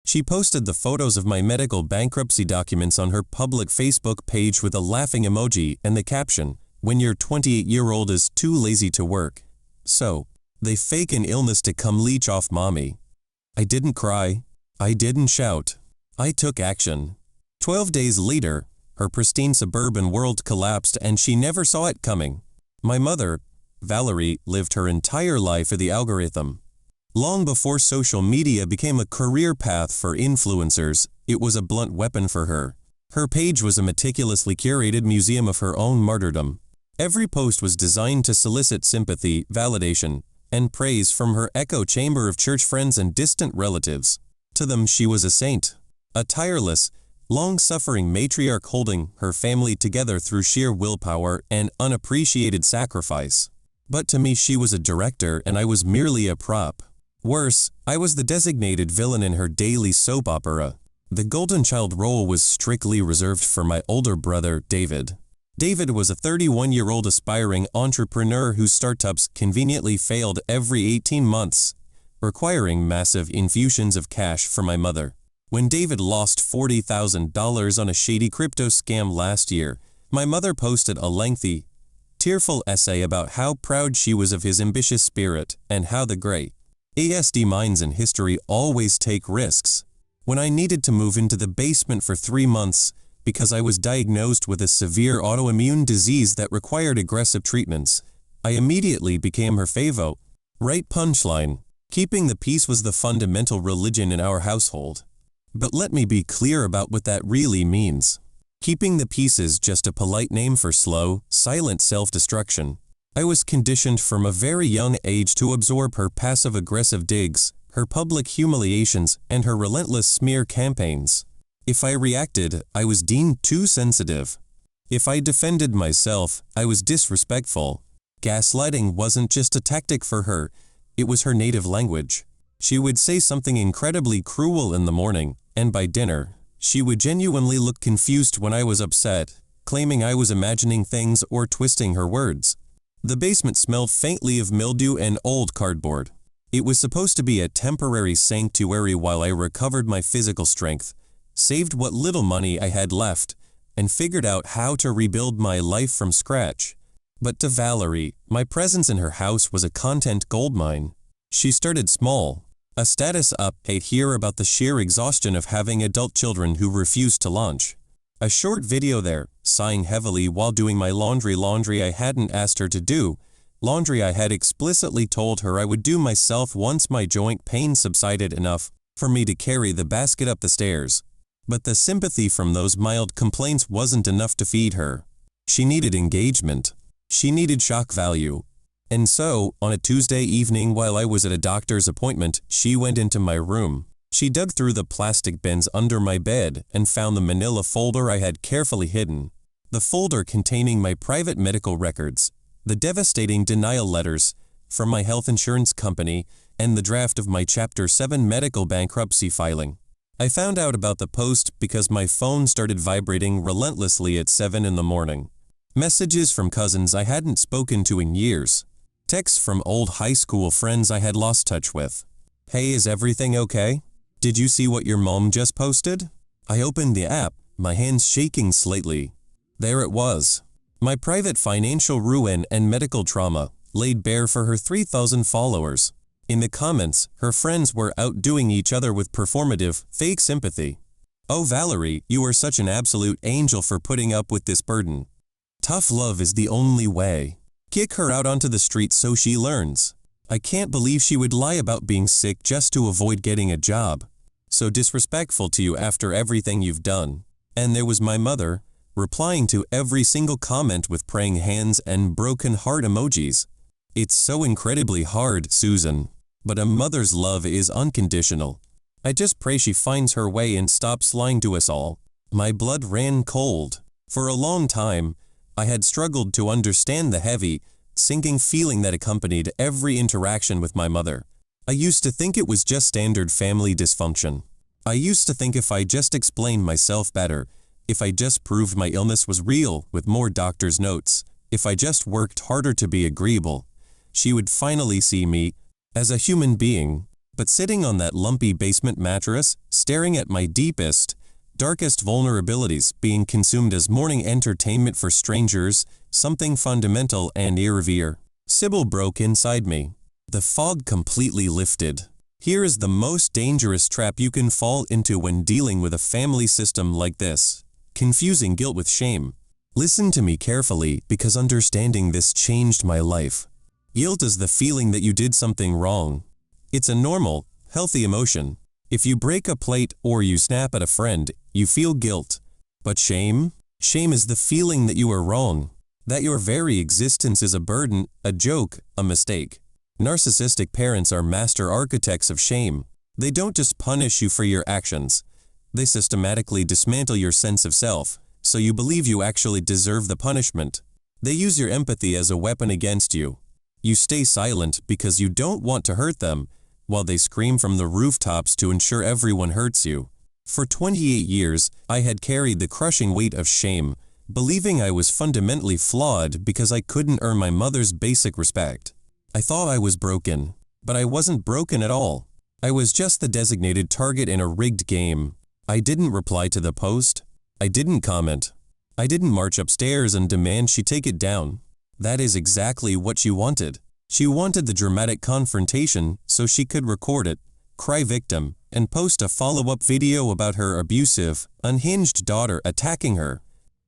She posted the photos of my medical bankruptcy documents on her public Facebook page with a laughing emoji and the caption, "When your 28-year-old is too lazy to work. So, they fake an illness to come leech off mommy." I didn't cry. I didn't shout. I took action. 12 days later, her pristine suburban world collapsed and she never saw it coming. My mother, Valerie, lived her entire life for the algorithm. Long before social media became a career path for influencers, it was a blunt weapon for her. Her page was a meticulously curated museum of her own martyrdom. Every post was designed to solicit sympathy, validation, and praise from her echo chamber of church friends and distant relatives. To them she was a saint, a tireless, long-suffering matriarch holding her family together through sheer willpower and unappreciated sacrifice. But to me she was a director and I was merely a prop. Worse, I was the designated villain in her daily soap opera. The golden child role was strictly reserved for my older brother, David. David was a 31-year-old aspiring entrepreneur whose startups conveniently failed every 18 months, requiring massive infusions of cash from my mother. When David lost $40,000 on a shady crypto scam last year, my mother posted a lengthy, tearful essay about how proud she was of his ambitious spirit and how the great ASD minds in history always take risks. When I needed to move into the basement for 3 months because I was diagnosed with a severe autoimmune disease that required aggressive treatments, I immediately became her favo. Right punchline. Keeping the peace was the fundamental religion in our household. But let me be clear about what that really means. Keeping the peace is just a polite name for slow, silent self-destruction. I was conditioned from a very young age to absorb her passive-aggressive digs, her public humiliations, and her relentless smear campaigns. If I reacted, I was deemed too sensitive. If I defended myself, I was disrespectful. Gaslighting wasn't just a tactic for her, it was her native language. She would say something incredibly cruel in the morning, and by dinner, she would genuinely look confused when I was upset, claiming I was imagining things or twisting her words. The basement smelled faintly of mildew and old cardboard. It was supposed to be a temporary sanctuary while I recovered my physical strength, saved what little money I had left, and figured out how to rebuild my life from scratch. But to Valerie, my presence in her house was a content goldmine. She started small. A status update here about the sheer exhaustion of having adult children who refused to launch. A short video there, sighing heavily while doing my laundry I hadn't asked her to do, laundry I had explicitly told her I would do myself once my joint pain subsided enough for me to carry the basket up the stairs. But the sympathy from those mild complaints wasn't enough to feed her. She needed engagement. She needed shock value. And so, on a Tuesday evening while I was at a doctor's appointment, she went into my room. She dug through the plastic bins under my bed and found the manila folder I had carefully hidden. The folder containing my private medical records, the devastating denial letters from my health insurance company, and the draft of my Chapter 7 medical bankruptcy filing. I found out about the post because my phone started vibrating relentlessly at 7 in the morning. Messages from cousins I hadn't spoken to in years. Texts from old high school friends I had lost touch with. "Hey, is everything okay? Did you see what your mom just posted?" I opened the app, my hands shaking slightly. There it was. My private financial ruin and medical trauma, laid bare for her 3,000 followers. In the comments, her friends were outdoing each other with performative, fake sympathy. "Oh Valerie, you are such an absolute angel for putting up with this burden. Tough love is the only way. Kick her out onto the street so she learns. I can't believe she would lie about being sick just to avoid getting a job. So disrespectful to you after everything you've done." And there was my mother, replying to every single comment with praying hands and broken heart emojis. It's so incredibly hard, Susan. But a mother's love is unconditional. I just pray she finds her way and stops lying to us all. My blood ran cold. For a long time, I had struggled to understand the heavy, sinking feeling that accompanied every interaction with my mother. I used to think it was just standard family dysfunction. I used to think if I just explained myself better, if I just proved my illness was real with more doctor's notes, if I just worked harder to be agreeable, she would finally see me as a human being. But sitting on that lumpy basement mattress, staring at my deepest, darkest vulnerabilities being consumed as morning entertainment for strangers, something fundamental and irreversible broke inside me. The fog completely lifted. Here is the most dangerous trap you can fall into when dealing with a family system like this: confusing guilt with shame. Listen to me carefully, because understanding this changed my life. Guilt is the feeling that you did something wrong. It's a normal, healthy emotion. If you break a plate or you snap at a friend, you feel guilt. But shame? Shame is the feeling that you are wrong, that your very existence is a burden, a joke, a mistake. Narcissistic parents are master architects of shame. They don't just punish you for your actions. They systematically dismantle your sense of self, so you believe you actually deserve the punishment. They use your empathy as a weapon against you. You stay silent because you don't want to hurt them, while they scream from the rooftops to ensure everyone hurts you. For 28 years, I had carried the crushing weight of shame, believing I was fundamentally flawed because I couldn't earn my mother's basic respect. I thought I was broken, but I wasn't broken at all. I was just the designated target in a rigged game. I didn't reply to the post. I didn't comment. I didn't march upstairs and demand she take it down. That is exactly what she wanted. She wanted the dramatic confrontation so she could record it, cry victim, and post a follow-up video about her abusive, unhinged daughter attacking her.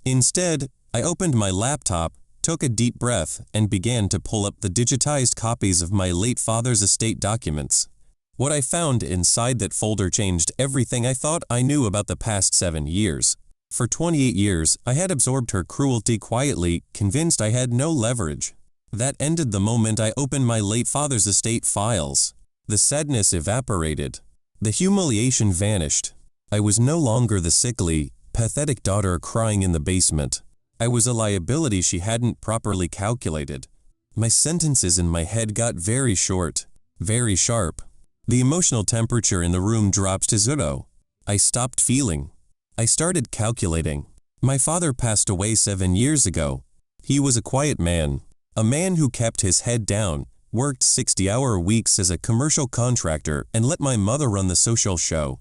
Instead, I opened my laptop, took a deep breath, and began to pull up the digitized copies of my late father's estate documents. What I found inside that folder changed everything I thought I knew about the past 7 years. For 28 years, I had absorbed her cruelty quietly, convinced I had no leverage. That ended the moment I opened my late father's estate files. The sadness evaporated. The humiliation vanished. I was no longer the sickly, pathetic daughter crying in the basement. I was a liability she hadn't properly calculated. My sentences in my head got very short, very sharp. The emotional temperature in the room dropped to 0. I stopped feeling. I started calculating. My father passed away 7 years ago. He was a quiet man. A man who kept his head down, worked 60-hour weeks as a commercial contractor, and let my mother run the social show.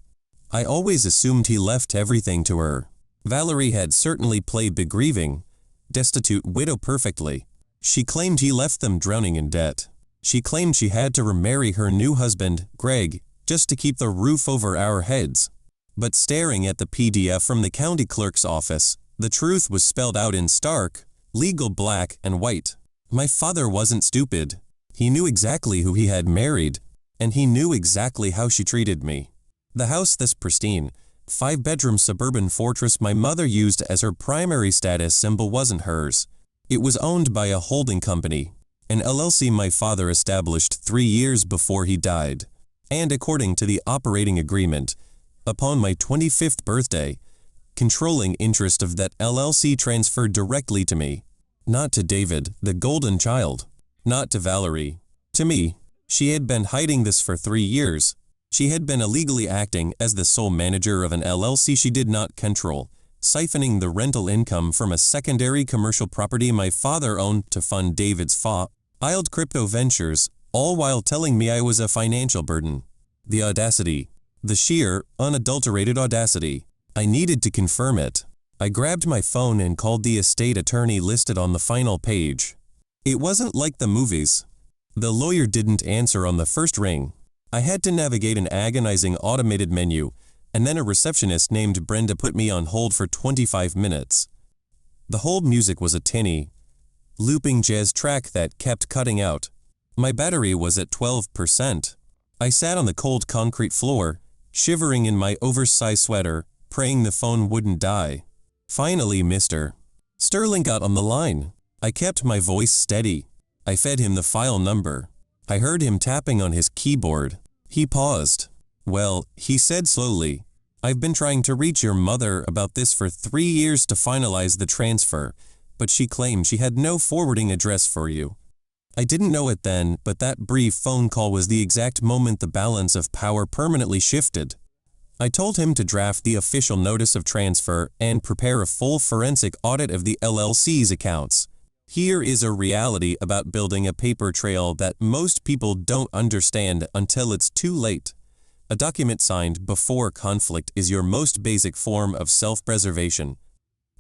I always assumed he left everything to her. Valerie had certainly played the grieving, destitute widow perfectly. She claimed he left them drowning in debt. She claimed she had to remarry her new husband, Greg, just to keep the roof over our heads. But staring at the PDF from the county clerk's office, the truth was spelled out in stark, legal black and white. My father wasn't stupid. He knew exactly who he had married, and he knew exactly how she treated me. The house, this pristine, 5-bedroom suburban fortress my mother used as her primary status symbol, wasn't hers. It was owned by a holding company, an LLC my father established 3 years before he died. And according to the operating agreement, upon my 25th birthday, controlling interest of that LLC transferred directly to me. Not to David, the golden child. Not to Valerie. To me. She had been hiding this for 3 years. She had been illegally acting as the sole manager of an LLC she did not control, siphoning the rental income from a secondary commercial property my father owned to fund David's failed crypto ventures, all while telling me I was a financial burden. The audacity. The sheer, unadulterated audacity. I needed to confirm it. I grabbed my phone and called the estate attorney listed on the final page. It wasn't like the movies. The lawyer didn't answer on the first ring. I had to navigate an agonizing automated menu, and then a receptionist named Brenda put me on hold for 25 minutes. The hold music was a tinny, looping jazz track that kept cutting out. My battery was at 12%. I sat on the cold concrete floor, shivering in my oversized sweater, praying the phone wouldn't die. Finally, Mr. Sterling got on the line. I kept my voice steady. I fed him the file number. I heard him tapping on his keyboard. He paused. Well, he said slowly, I've been trying to reach your mother about this for 3 years to finalize the transfer, but she claimed she had no forwarding address for you. I didn't know it then, but that brief phone call was the exact moment the balance of power permanently shifted. I told him to draft the official notice of transfer and prepare a full forensic audit of the LLC's accounts. Here is a reality about building a paper trail that most people don't understand until it's too late. A document signed before conflict is your most basic form of self-preservation.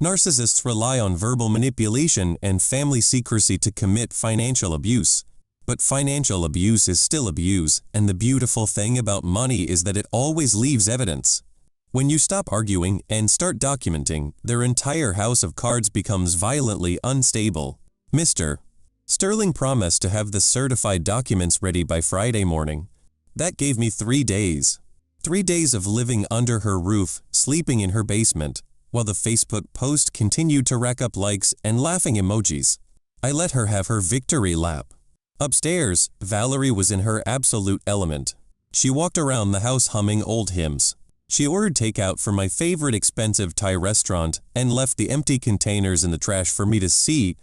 Narcissists rely on verbal manipulation and family secrecy to commit financial abuse. But financial abuse is still abuse, and the beautiful thing about money is that it always leaves evidence. When you stop arguing and start documenting, their entire house of cards becomes violently unstable. Mr. Sterling promised to have the certified documents ready by Friday morning. That gave me 3 days. 3 days of living under her roof, sleeping in her basement, while the Facebook post continued to rack up likes and laughing emojis. I let her have her victory lap. Upstairs, Valerie was in her absolute element. She walked around the house humming old hymns. She ordered takeout from my favorite expensive Thai restaurant and left the empty containers in the trash for me to see,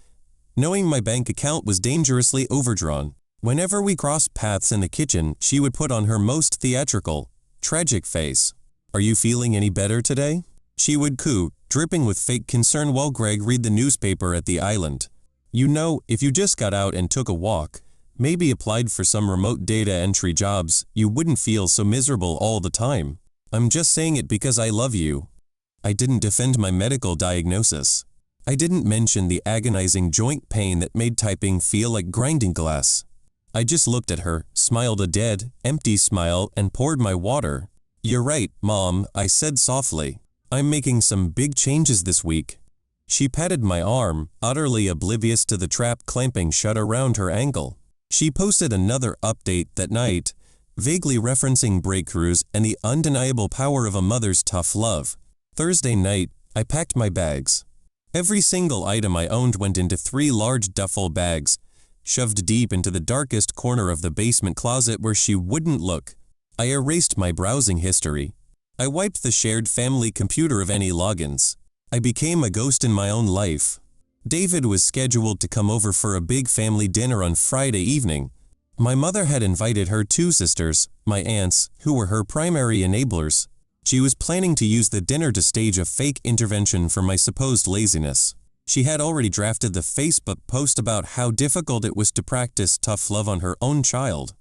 knowing my bank account was dangerously overdrawn. Whenever we crossed paths in the kitchen, she would put on her most theatrical, tragic face. "Are you feeling any better today?" She would coo, dripping with fake concern while Greg read the newspaper at the island. You know, if you just got out and took a walk, maybe applied for some remote data entry jobs, you wouldn't feel so miserable all the time. I'm just saying it because I love you. I didn't defend my medical diagnosis. I didn't mention the agonizing joint pain that made typing feel like grinding glass. I just looked at her, smiled a dead, empty smile, and poured my water. "You're right, Mom," I said softly. "I'm making some big changes this week." She patted my arm, utterly oblivious to the trap clamping shut around her ankle. She posted another update that night, vaguely referencing breakthroughs and the undeniable power of a mother's tough love. Thursday night, I packed my bags. Every single item I owned went into 3 large duffel bags, shoved deep into the darkest corner of the basement closet where she wouldn't look. I erased my browsing history. I wiped the shared family computer of any logins. I became a ghost in my own life. David was scheduled to come over for a big family dinner on Friday evening. My mother had invited her 2 sisters, my aunts, who were her primary enablers. She was planning to use the dinner to stage a fake intervention for my supposed laziness. She had already drafted the Facebook post about how difficult it was to practice tough love on her own child.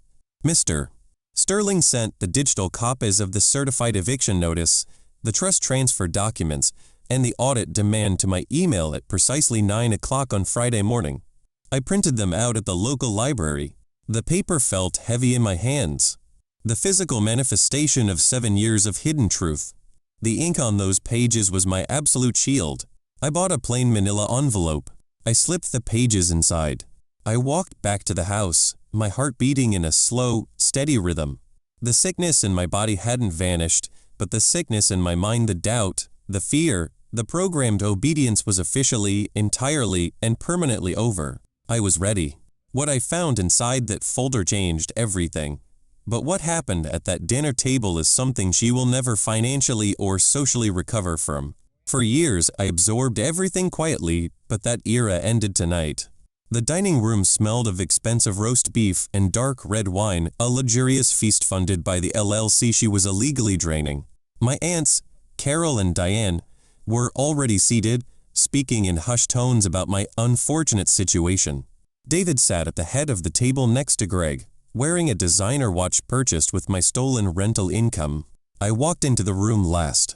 Mr. Sterling sent the digital copies of the certified eviction notice, the trust transfer documents, and the audit demand to my email at precisely 9 o'clock on Friday morning. I printed them out at the local library. The paper felt heavy in my hands. The physical manifestation of 7 years of hidden truth. The ink on those pages was my absolute shield. I bought a plain manila envelope. I slipped the pages inside. I walked back to the house, my heart beating in a slow, steady rhythm. The sickness in my body hadn't vanished, but the sickness in my mind, the doubt, the fear, the programmed obedience was officially, entirely, and permanently over. I was ready. What I found inside that folder changed everything. But what happened at that dinner table is something she will never financially or socially recover from. For years, I absorbed everything quietly, but that era ended tonight. The dining room smelled of expensive roast beef and dark red wine, a luxurious feast funded by the LLC she was illegally draining. My aunts, Carol and Diane, were already seated, speaking in hushed tones about my unfortunate situation. David sat at the head of the table next to Greg, wearing a designer watch purchased with my stolen rental income. I walked into the room last.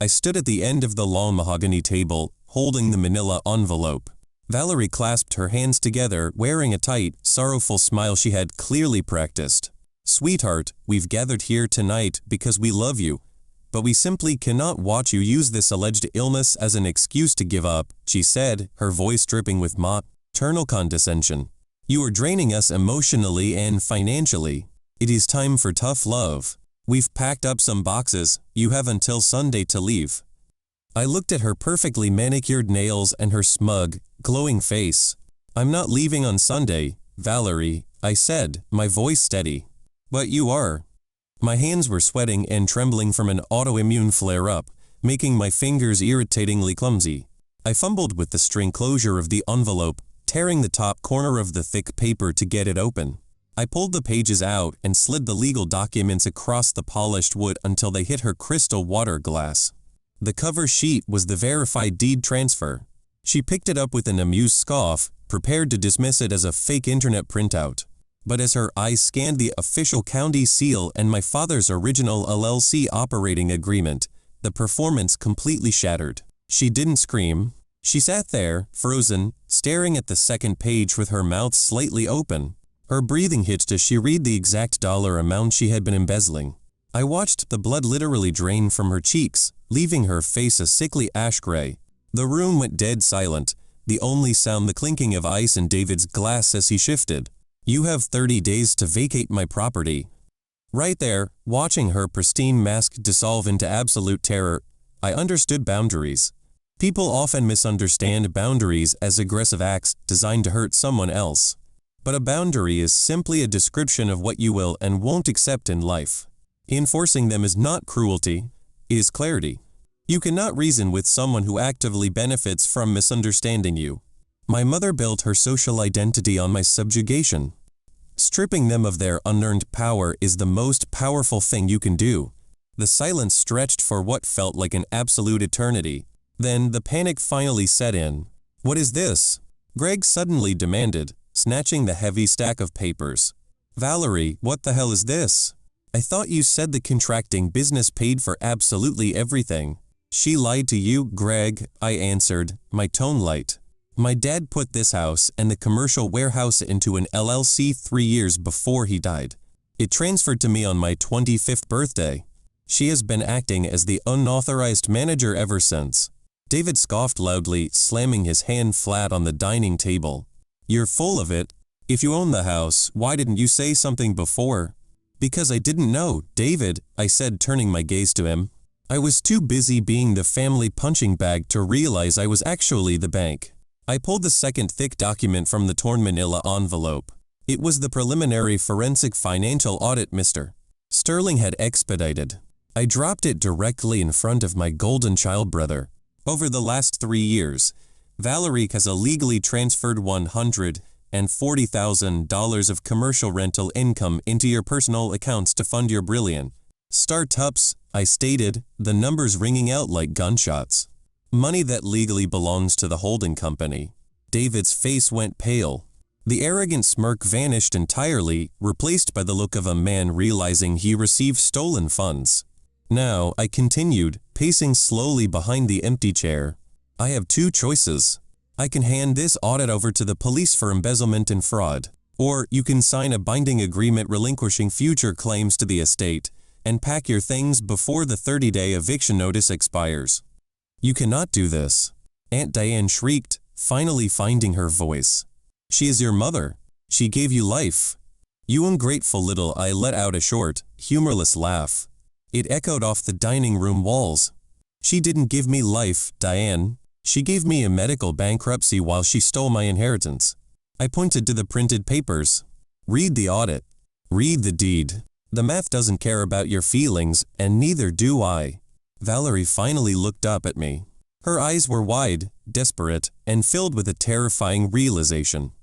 I stood at the end of the long mahogany table, holding the manila envelope. Valerie clasped her hands together, wearing a tight, sorrowful smile she had clearly practiced. "Sweetheart, we've gathered here tonight because we love you, but we simply cannot watch you use this alleged illness as an excuse to give up," she said, her voice dripping with maternal condescension. "You are draining us emotionally and financially. It is time for tough love. We've packed up some boxes. You have until Sunday to leave." I looked at her perfectly manicured nails and her smug, glowing face. "I'm not leaving on Sunday, Valerie," I said, my voice steady. "But you are." My hands were sweating and trembling from an autoimmune flare-up, making my fingers irritatingly clumsy. I fumbled with the string closure of the envelope, tearing the top corner of the thick paper to get it open. I pulled the pages out and slid the legal documents across the polished wood until they hit her crystal water glass. The cover sheet was the verified deed transfer. She picked it up with an amused scoff, prepared to dismiss it as a fake internet printout. But as her eyes scanned the official county seal and my father's original LLC operating agreement, the performance completely shattered. She didn't scream. She sat there, frozen, staring at the second page with her mouth slightly open. Her breathing hitched as she read the exact dollar amount she had been embezzling. I watched the blood literally drain from her cheeks, leaving her face a sickly ash gray. The room went dead silent, the only sound the clinking of ice in David's glass as he shifted. "You have 30 days to vacate my property." Right there, watching her pristine mask dissolve into absolute terror, I understood boundaries. People often misunderstand boundaries as aggressive acts designed to hurt someone else. But a boundary is simply a description of what you will and won't accept in life. Enforcing them is not cruelty, it is clarity. You cannot reason with someone who actively benefits from misunderstanding you. My mother built her social identity on my subjugation. Stripping them of their unearned power is the most powerful thing you can do. The silence stretched for what felt like an absolute eternity. Then the panic finally set in. "What is this?" Greg suddenly demanded, snatching the heavy stack of papers. "Valerie, what the hell is this? I thought you said the contracting business paid for absolutely everything." "She lied to you, Greg," I answered, my tone light. "My dad put this house and the commercial warehouse into an LLC 3 years before he died. It transferred to me on my 25th birthday. She has been acting as the unauthorized manager ever since." David scoffed loudly, slamming his hand flat on the dining table. "You're full of it. If you own the house, why didn't you say something before?" "Because I didn't know, David," I said, turning my gaze to him. "I was too busy being the family punching bag to realize I was actually the bank." I pulled the second thick document from the torn manila envelope. It was the preliminary forensic financial audit Mr. Sterling had expedited. I dropped it directly in front of my golden child brother. "Over the last 3 years, Valerie has illegally transferred $140,000 of commercial rental income into your personal accounts to fund your brilliant startups," I stated, the numbers ringing out like gunshots. "Money that legally belongs to the holding company." David's face went pale. The arrogant smirk vanished entirely, replaced by the look of a man realizing he received stolen funds. "Now," I continued, pacing slowly behind the empty chair, "I have 2 choices. I can hand this audit over to the police for embezzlement and fraud, or you can sign a binding agreement relinquishing future claims to the estate and pack your things before the 30-day eviction notice expires." "You cannot do this," Aunt Diane shrieked, finally finding her voice. "She is your mother. She gave you life." "You ungrateful little," I let out a short, humorless laugh. It echoed off the dining room walls. "She didn't give me life, Diane. She gave me a medical bankruptcy while she stole my inheritance." I pointed to the printed papers. "Read the audit. Read the deed. The math doesn't care about your feelings, and neither do I." Valerie finally looked up at me. Her eyes were wide, desperate, and filled with a terrifying realization.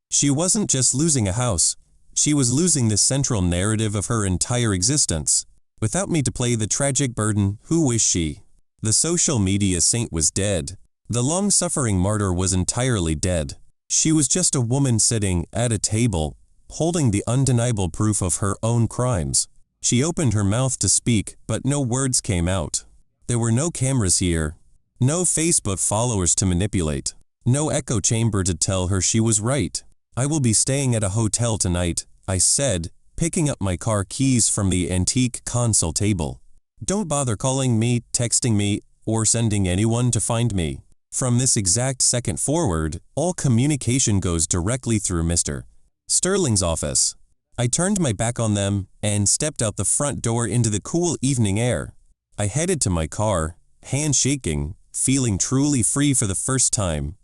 She wasn't just losing a house. She was losing the central narrative of her entire existence. Without me to play the tragic burden, who was she? The social media saint was dead. The long-suffering martyr was entirely dead. She was just a woman sitting at a table, holding the undeniable proof of her own crimes. She opened her mouth to speak, but no words came out. There were no cameras here, no Facebook followers to manipulate, no echo chamber to tell her she was right. "I will be staying at a hotel tonight," I said, picking up my car keys from the antique console table. "Don't bother calling me, texting me, or sending anyone to find me. From this exact second forward, all communication goes directly through Mr. Sterling's office." I turned my back on them and stepped out the front door into the cool evening air. I headed to my car, hand shaking, feeling truly free for the first time.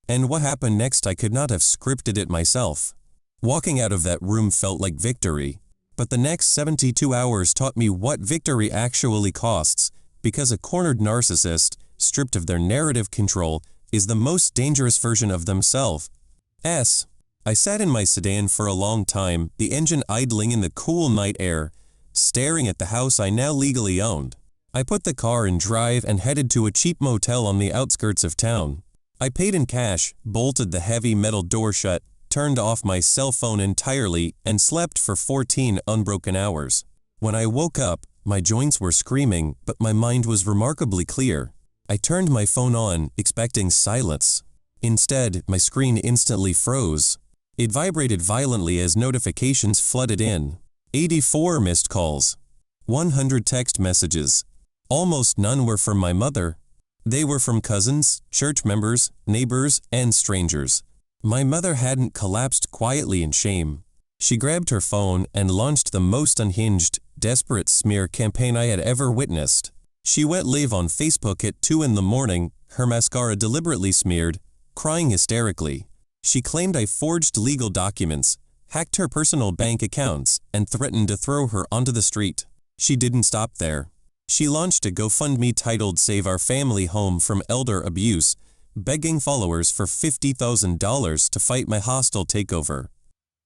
And what happened next, I could not have scripted it myself. Walking out of that room felt like victory. But the next 72 hours taught me what victory actually costs, because a cornered narcissist, stripped of their narrative control, is the most dangerous version of themselves. I sat in my sedan for a long time, the engine idling in the cool night air, staring at the house I now legally owned. I put the car in drive and headed to a cheap motel on the outskirts of town. I paid in cash, bolted the heavy metal door shut, turned off my cell phone entirely, and slept for 14 unbroken hours. When I woke up, my joints were screaming, but my mind was remarkably clear. I turned my phone on, expecting silence. Instead, my screen instantly froze. It vibrated violently as notifications flooded in. 84 missed calls. 100 text messages. Almost none were from my mother. They were from cousins, church members, neighbors, and strangers. My mother hadn't collapsed quietly in shame. She grabbed her phone and launched the most unhinged, desperate smear campaign I had ever witnessed. She went live on Facebook at 2 in the morning, her mascara deliberately smeared, crying hysterically. She claimed I forged legal documents, hacked her personal bank accounts, and threatened to throw her onto the street. She didn't stop there. She launched a GoFundMe titled Save Our Family Home from Elder Abuse, begging followers for $50,000 to fight my hostile takeover.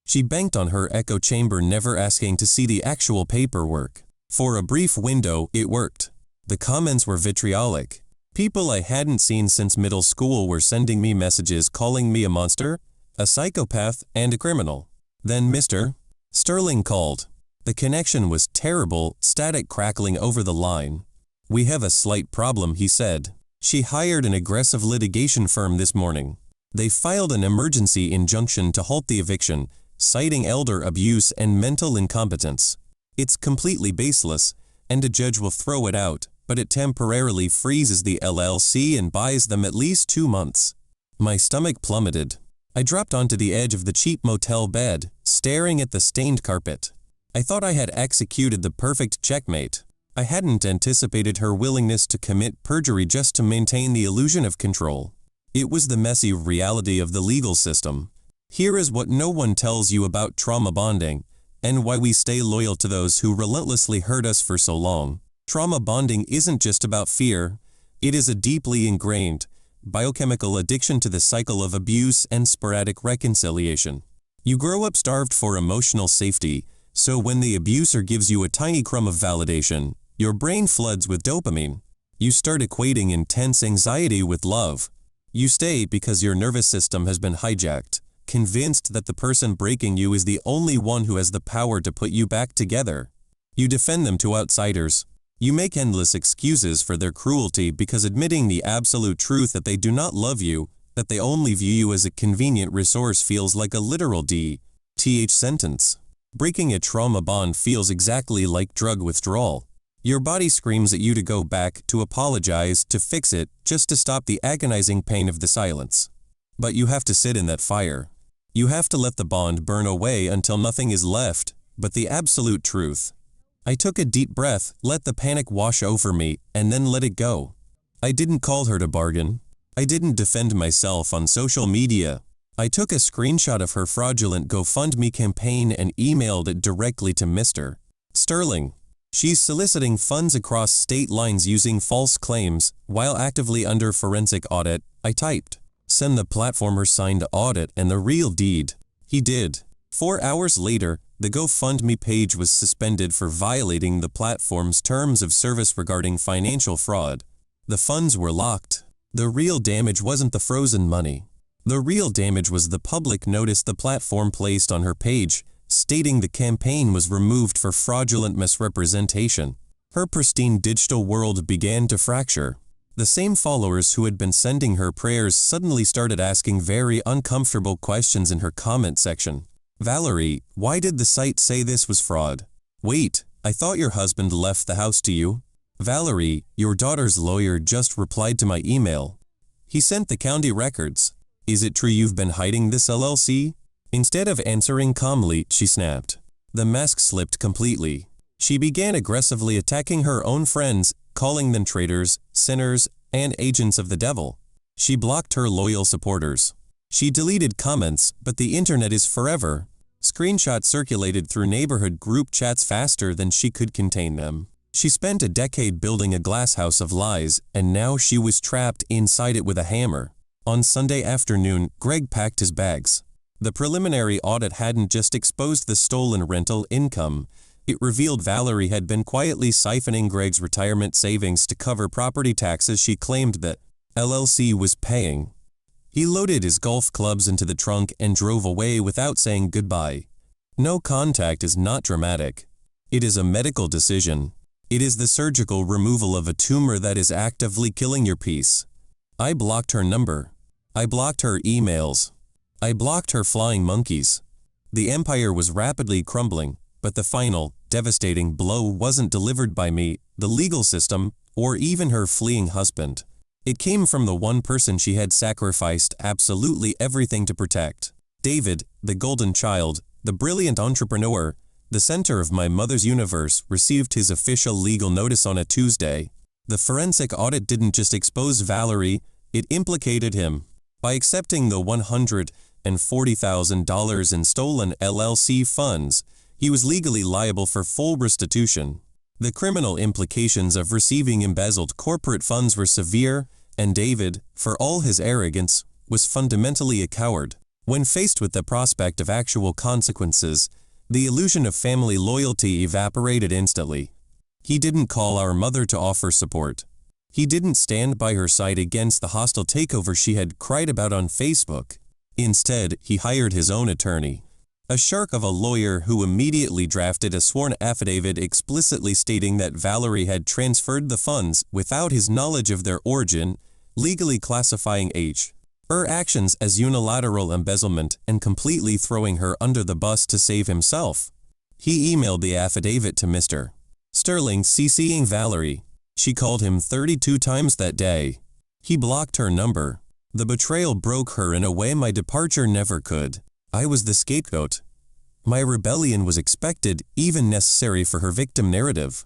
She banked on her echo chamber never asking to see the actual paperwork. For a brief window, it worked. The comments were vitriolic. People I hadn't seen since middle school were sending me messages calling me a monster, a psychopath, and a criminal. Then Mr. Sterling called. The connection was terrible, static crackling over the line. "We have a slight problem," he said. "She hired an aggressive litigation firm this morning. They filed an emergency injunction to halt the eviction, citing elder abuse and mental incompetence. It's completely baseless, and a judge will throw it out, but it temporarily freezes the LLC and buys them at least 2 months. My stomach plummeted. I dropped onto the edge of the cheap motel bed, staring at the stained carpet. I thought I had executed the perfect checkmate. I hadn't anticipated her willingness to commit perjury just to maintain the illusion of control. It was the messy reality of the legal system. Here is what no one tells you about trauma bonding, and why we stay loyal to those who relentlessly hurt us for so long. Trauma bonding isn't just about fear. It is a deeply ingrained, biochemical addiction to the cycle of abuse and sporadic reconciliation. You grow up starved for emotional safety, so when the abuser gives you a tiny crumb of validation, your brain floods with dopamine. You start equating intense anxiety with love. You stay because your nervous system has been hijacked, convinced that the person breaking you is the only one who has the power to put you back together. You defend them to outsiders. You make endless excuses for their cruelty because admitting the absolute truth that they do not love you, that they only view you as a convenient resource feels like a literal DTH sentence. Breaking a trauma bond feels exactly like drug withdrawal. Your body screams at you to go back, to apologize, to fix it, just to stop the agonizing pain of the silence. But you have to sit in that fire. You have to let the bond burn away until nothing is left but the absolute truth. I took a deep breath, let the panic wash over me, and then let it go. I didn't call her to bargain. I didn't defend myself on social media. I took a screenshot of her fraudulent GoFundMe campaign and emailed it directly to Mr. Sterling. She's soliciting funds across state lines using false claims. While actively under forensic audit, I typed, "Send the platformer signed audit and the real deed." He did. 4 hours later, the GoFundMe page was suspended for violating the platform's terms of service regarding financial fraud. The funds were locked. The real damage wasn't the frozen money. The real damage was the public notice the platform placed on her page, stating the campaign was removed for fraudulent misrepresentation. Her pristine digital world began to fracture. The same followers who had been sending her prayers suddenly started asking very uncomfortable questions in her comment section. "Valerie, why did the site say this was fraud? Wait, I thought your husband left the house to you. Valerie, your daughter's lawyer just replied to my email. He sent the county records. Is it true you've been hiding this LLC?" Instead of answering calmly, she snapped. The mask slipped completely. She began aggressively attacking her own friends, calling them traitors, sinners, and agents of the devil. She blocked her loyal supporters. She deleted comments, but the internet is forever. Screenshots circulated through neighborhood group chats faster than she could contain them. She spent a decade building a glass house of lies, and now she was trapped inside it with a hammer. On Sunday afternoon, Greg packed his bags. The preliminary audit hadn't just exposed the stolen rental income. It revealed Valerie had been quietly siphoning Greg's retirement savings to cover property taxes she claimed that LLC was paying. He loaded his golf clubs into the trunk and drove away without saying goodbye. No contact is not dramatic. It is a medical decision. It is the surgical removal of a tumor that is actively killing your peace. I blocked her number. I blocked her emails. I blocked her flying monkeys. The empire was rapidly crumbling, but the final, devastating blow wasn't delivered by me, the legal system, or even her fleeing husband. It came from the one person she had sacrificed absolutely everything to protect. David, the golden child, the brilliant entrepreneur, the center of my mother's universe, received his official legal notice on a Tuesday. The forensic audit didn't just expose Valerie, it implicated him. By accepting the $140,000 in stolen LLC funds, he was legally liable for full restitution. The criminal implications of receiving embezzled corporate funds were severe, and David, for all his arrogance, was fundamentally a coward. When faced with the prospect of actual consequences, the illusion of family loyalty evaporated instantly. He didn't call our mother to offer support. He didn't stand by her side against the hostile takeover she had cried about on Facebook. Instead, he hired his own attorney, a shark of a lawyer who immediately drafted a sworn affidavit explicitly stating that Valerie had transferred the funds without his knowledge of their origin, legally classifying her actions as unilateral embezzlement and completely throwing her under the bus to save himself. He emailed the affidavit to Mr. Sterling, CCing Valerie. She called him 32 times that day. He blocked her number. The betrayal broke her in a way my departure never could. I was the scapegoat. My rebellion was expected, even necessary for her victim narrative.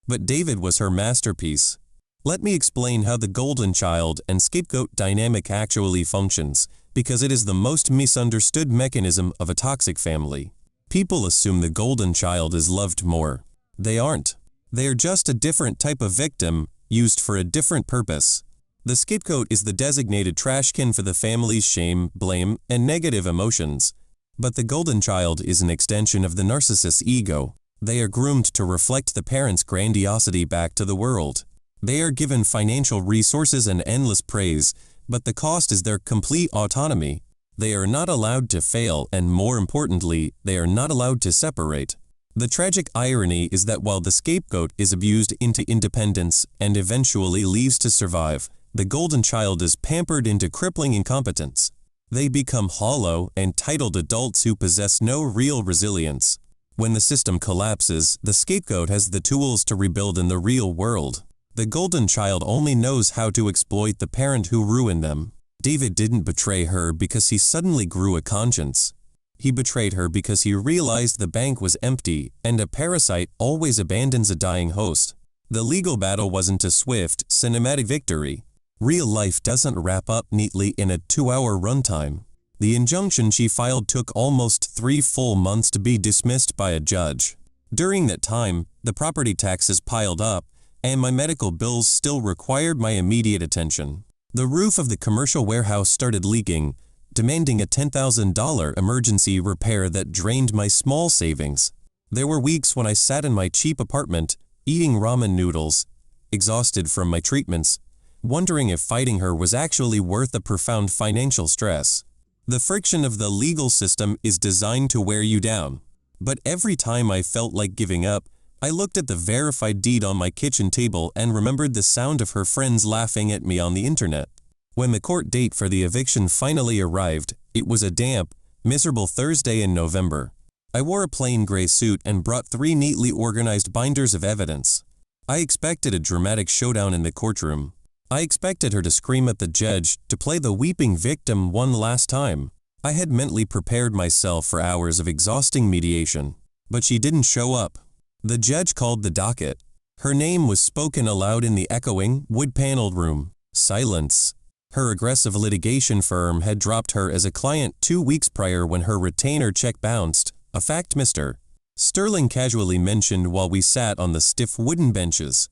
But David was her masterpiece. Let me explain how the golden child and scapegoat dynamic actually functions, because it is the most misunderstood mechanism of a toxic family. People assume the golden child is loved more. They aren't. They are just a different type of victim, used for a different purpose. The scapegoat is the designated trash can for the family's shame, blame, and negative emotions. But the golden child is an extension of the narcissist's ego. They are groomed to reflect the parent's grandiosity back to the world. They are given financial resources and endless praise, but the cost is their complete autonomy. They are not allowed to fail, and more importantly, they are not allowed to separate. The tragic irony is that while the scapegoat is abused into independence and eventually leaves to survive, the golden child is pampered into crippling incompetence. They become hollow, entitled adults who possess no real resilience. When the system collapses, the scapegoat has the tools to rebuild in the real world. The golden child only knows how to exploit the parent who ruined them. David didn't betray her because he suddenly grew a conscience. He betrayed her because he realized the bank was empty, and a parasite always abandons a dying host. The legal battle wasn't a swift, cinematic victory. Real life doesn't wrap up neatly in a 2-hour runtime. The injunction she filed took almost 3 full months to be dismissed by a judge. During that time, the property taxes piled up, and my medical bills still required my immediate attention. The roof of the commercial warehouse started leaking, demanding a $10,000 emergency repair that drained my small savings. There were weeks when I sat in my cheap apartment, eating ramen noodles, exhausted from my treatments, wondering if fighting her was actually worth the profound financial stress. The friction of the legal system is designed to wear you down. But every time I felt like giving up, I looked at the verified deed on my kitchen table and remembered the sound of her friends laughing at me on the internet. When the court date for the eviction finally arrived, it was a damp, miserable Thursday in November. I wore a plain gray suit and brought 3 neatly organized binders of evidence. I expected a dramatic showdown in the courtroom. I expected her to scream at the judge, to play the weeping victim one last time. I had mentally prepared myself for hours of exhausting mediation. But she didn't show up. The judge called the docket. Her name was spoken aloud in the echoing, wood-paneled room. Silence. Her aggressive litigation firm had dropped her as a client 2 weeks prior when her retainer check bounced, a fact Mr. Sterling casually mentioned while we sat on the stiff wooden benches.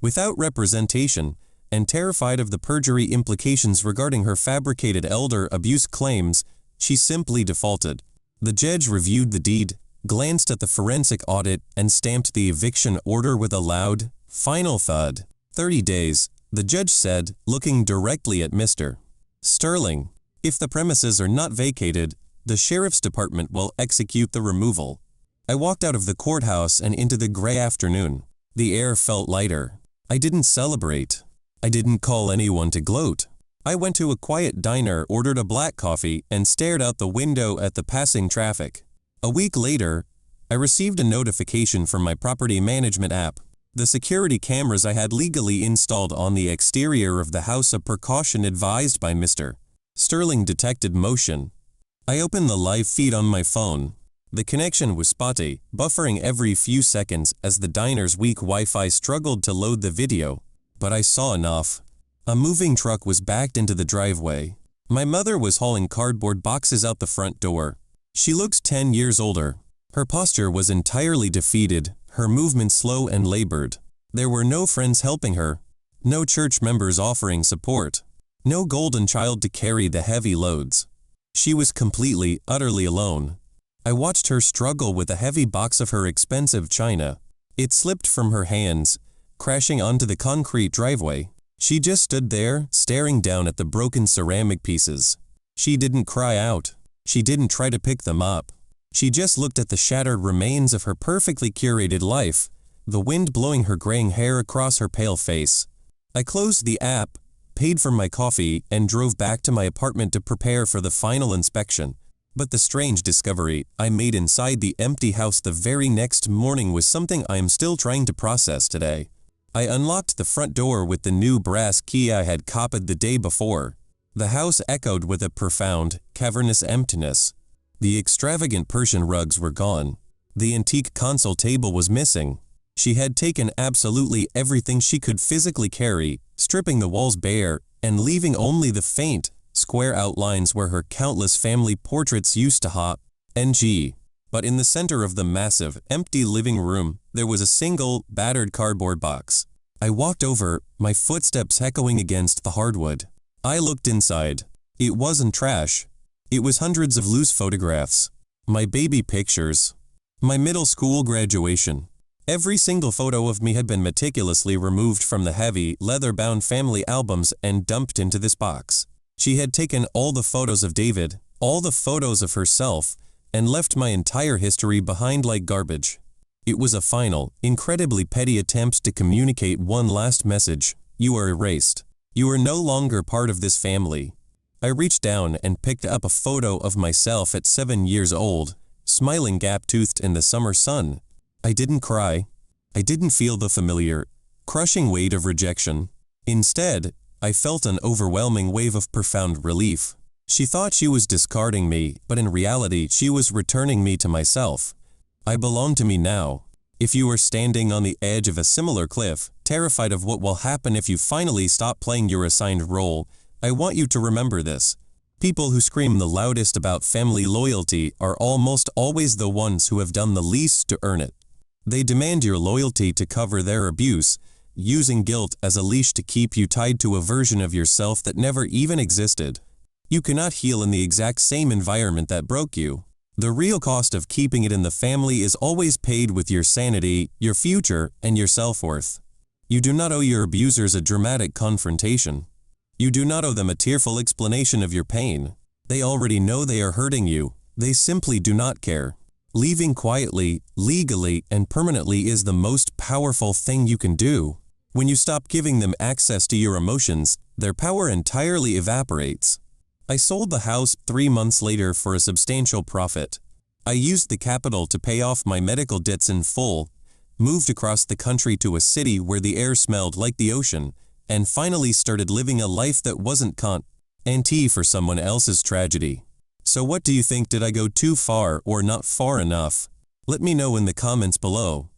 Without representation, and terrified of the perjury implications regarding her fabricated elder abuse claims, she simply defaulted. The judge reviewed the deed, glanced at the forensic audit, and stamped the eviction order with a loud, final thud. 30 days. The judge said, looking directly at Mr. Sterling. If the premises are not vacated, the sheriff's department will execute the removal. I walked out of the courthouse and into the gray afternoon. The air felt lighter. I didn't celebrate. I didn't call anyone to gloat. I went to a quiet diner, ordered a black coffee, and stared out the window at the passing traffic. A week later, I received a notification from my property management app. The security cameras I had legally installed on the exterior of the house, a precaution advised by Mr. Sterling, detected motion. I opened the live feed on my phone. The connection was spotty, buffering every few seconds as the diner's weak Wi-Fi struggled to load the video. But I saw enough. A moving truck was backed into the driveway. My mother was hauling cardboard boxes out the front door. She looked 10 years older. Her posture was entirely defeated, her movement slow and labored. There were no friends helping her, no church members offering support, no golden child to carry the heavy loads. She was completely, utterly alone. I watched her struggle with a heavy box of her expensive china. It slipped from her hands, crashing onto the concrete driveway. She just stood there, staring down at the broken ceramic pieces. She didn't cry out. She didn't try to pick them up. She just looked at the shattered remains of her perfectly curated life, the wind blowing her graying hair across her pale face. I closed the app, paid for my coffee, and drove back to my apartment to prepare for the final inspection. But the strange discovery I made inside the empty house the very next morning was something I am still trying to process today. I unlocked the front door with the new brass key I had copied the day before. The house echoed with a profound, cavernous emptiness. The extravagant Persian rugs were gone. The antique console table was missing. She had taken absolutely everything she could physically carry, stripping the walls bare and leaving only the faint, square outlines where her countless family portraits used to hop. NG. But in the center of the massive, empty living room, there was a single, battered cardboard box. I walked over, my footsteps echoing against the hardwood. I looked inside. It wasn't trash. It was hundreds of loose photographs. My baby pictures. My middle school graduation. Every single photo of me had been meticulously removed from the heavy, leather-bound family albums and dumped into this box. She had taken all the photos of David, all the photos of herself, and left my entire history behind like garbage. It was a final, incredibly petty attempt to communicate one last message. You are erased. You are no longer part of this family. I reached down and picked up a photo of myself at 7 years old, smiling gap-toothed in the summer sun. I didn't cry. I didn't feel the familiar, crushing weight of rejection. Instead, I felt an overwhelming wave of profound relief. She thought she was discarding me, but in reality she was returning me to myself. I belong to me now. If you are standing on the edge of a similar cliff, terrified of what will happen if you finally stop playing your assigned role, I want you to remember this. People who scream the loudest about family loyalty are almost always the ones who have done the least to earn it. They demand your loyalty to cover their abuse, using guilt as a leash to keep you tied to a version of yourself that never even existed. You cannot heal in the exact same environment that broke you. The real cost of keeping it in the family is always paid with your sanity, your future, and your self-worth. You do not owe your abusers a dramatic confrontation. You do not owe them a tearful explanation of your pain. They already know they are hurting you. They simply do not care. Leaving quietly, legally, and permanently is the most powerful thing you can do. When you stop giving them access to your emotions, their power entirely evaporates. I sold the house 3 months later for a substantial profit. I used the capital to pay off my medical debts in full, moved across the country to a city where the air smelled like the ocean, and finally started living a life that wasn't anti for someone else's tragedy. So what do you think? Did I go too far or not far enough? Let me know in the comments below.